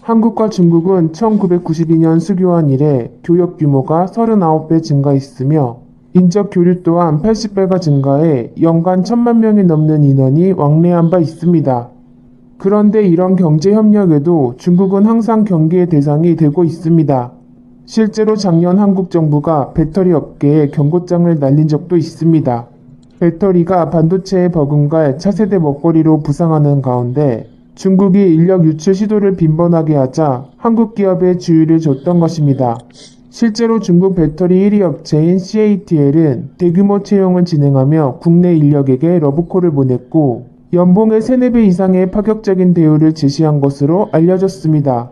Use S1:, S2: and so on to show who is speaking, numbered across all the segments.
S1: 한국과 중국은 1992년 수교한 이래 교역 규모가 39배 증가했으며 인적 교류 또한 80배가 증가해 연간 1,000만 명이 넘는 인원이 왕래한 바 있습니다. 그런데 이런 경제 협력에도 중국은 항상 경계의 대상이 되고 있습니다. 실제로 작년 한국 정부가 배터리 업계에 경고장을 날린 적도 있습니다. 배터리가 반도체에 버금갈 차세대 먹거리로 부상하는 가운데 중국이 인력 유출 시도를 빈번하게 하자 한국 기업에 주의를 줬던 것입니다. 실제로 중국 배터리 1위 업체인 CATL은 대규모 채용을 진행하며 국내 인력에게 러브콜을 보냈고 연봉의 3, 4배 이상의 파격적인 대우를 제시한 것으로 알려졌습니다.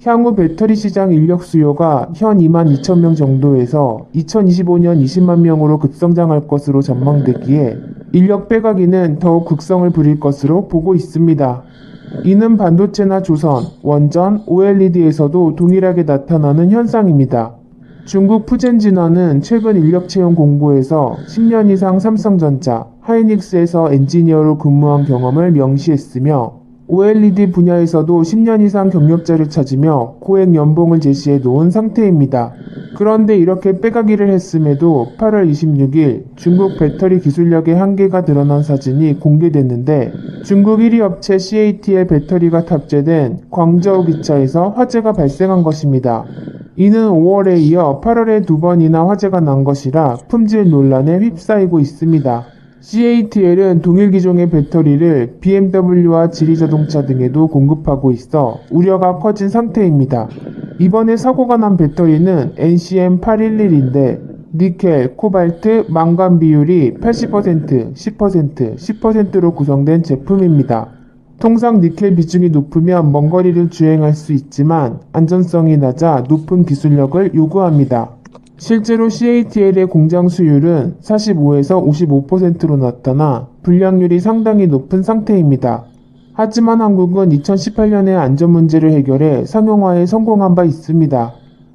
S1: 향후 배터리 시장 인력 수요가 현 22,000명 정도에서 2025년 20만 명으로 급성장할 것으로 전망되기에 인력 빼가기는 더욱 극성을 부릴 것으로 보고 있습니다. 이는 반도체나 조선, 원전, OLED에서도 동일하게 나타나는 현상입니다. 중국 푸젠진화는 최근 인력 채용 공고에서 10년 이상 삼성전자, 하이닉스에서 엔지니어로 근무한 경험을 명시했으며 OLED 분야에서도 10년 이상 경력자를 찾으며 고액 연봉을 제시해 놓은 상태입니다. 그런데 이렇게 빼가기를 했음에도 8월 26일 중국 배터리 기술력의 한계가 드러난 사진이 공개됐는데 중국 1위 업체 CATL 배터리가 탑재된 광저우 기차에서 화재가 발생한 것입니다. 이는 5월에 이어 8월에 2번이나 화재가 난 것이라 품질 논란에 휩싸이고 있습니다. CATL은 동일 기종의 배터리를 BMW와 지리자동차 등에도 공급하고 있어 우려가 커진 상태입니다. 이번에 사고가 난 배터리는 NCM811인데 니켈, 코발트, 망간 비율이 80%, 10%, 10%로 구성된 제품입니다. 통상 니켈 비중이 높으면 먼 거리를 주행할 수 있지만 안전성이 낮아 높은 기술력을 요구합니다. 실제로 CATL의 공장 수율은 45에서 55%로 나타나 불량률이 상당히 높은 상태입니다. 하지만 한국은 2018년에 안전 문제를 해결해 상용화에 성공한 바 있습니다.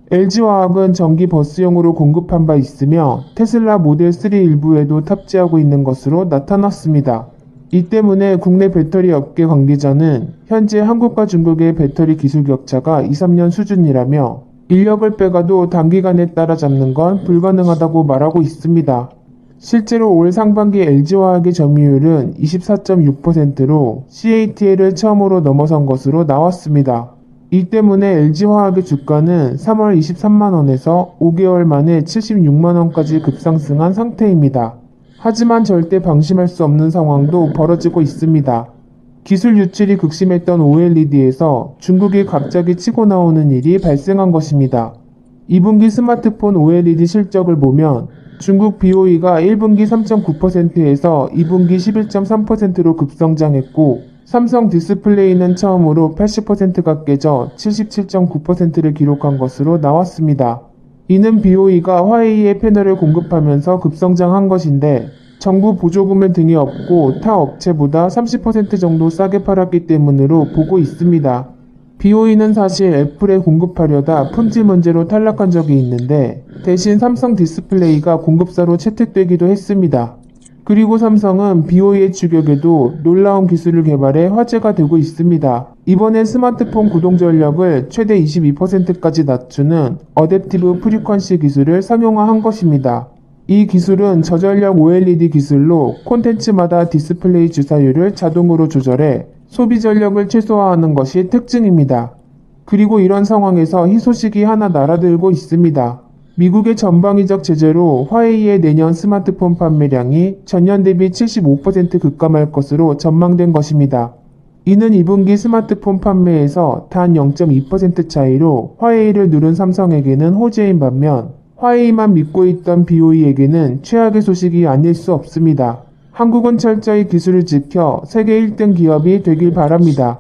S1: LG화학은 전기 버스용으로 공급한 바 있으며 테슬라 모델 3 일부에도 탑재하고 있는 것으로 나타났습니다. 이 때문에 국내 배터리 업계 관계자는 현재 한국과 중국의 배터리 기술 격차가 2, 3년 수준이라며 인력을 빼가도 단기간에 따라잡는 건 불가능하다고 말하고 있습니다. 실제로 올 상반기 LG화학의 점유율은 24.6%로 CATL을 처음으로 넘어선 것으로 나왔습니다. 이 때문에 LG화학의 주가는 3월 23만원에서 5개월 만에 76만원까지 급상승한 상태입니다. 하지만 절대 방심할 수 없는 상황도 벌어지고 있습니다. 기술 유출이 극심했던 OLED에서 중국이 갑자기 치고 나오는 일이 발생한 것입니다. 2분기 스마트폰 OLED 실적을 보면 중국 BOE가 1분기 3.9%에서 2분기 11.3%로 급성장했고 삼성 디스플레이는 처음으로 80%가 깨져 77.9%를 기록한 것으로 나왔습니다. 이는 BOE가 화웨이에 패널을 공급하면서 급성장한 것인데 정부 보조금을 등에 업고 타 업체보다 30% 정도 싸게 팔았기 때문으로 보고 있습니다. BOE는 사실 애플에 공급하려다 품질 문제로 탈락한 적이 있는데 대신 삼성 디스플레이가 공급사로 채택되기도 했습니다. 그리고 삼성은 BOE의 추격에도 놀라운 기술을 개발해 화제가 되고 있습니다. 이번에 스마트폰 구동 전력을 최대 22%까지 낮추는 어댑티브 프리퀀시 기술을 상용화한 것입니다. 이 기술은 저전력 OLED 기술로 콘텐츠마다 디스플레이 주사율을 자동으로 조절해 소비 전력을 최소화하는 것이 특징입니다. 그리고 이런 상황에서 희소식이 하나 날아들고 있습니다. 미국의 전방위적 제재로 화웨이의 내년 스마트폰 판매량이 전년 대비 75% 급감할 것으로 전망된 것입니다. 이는 2분기 스마트폰 판매에서 단 0.2% 차이로 화웨이를 누른 삼성에게는 호재인 반면 화웨이만 믿고 있던 BOE에게는 최악의 소식이 아닐 수 없습니다. 한국은 철저히 기술을 지켜 세계 1등 기업이 되길 바랍니다.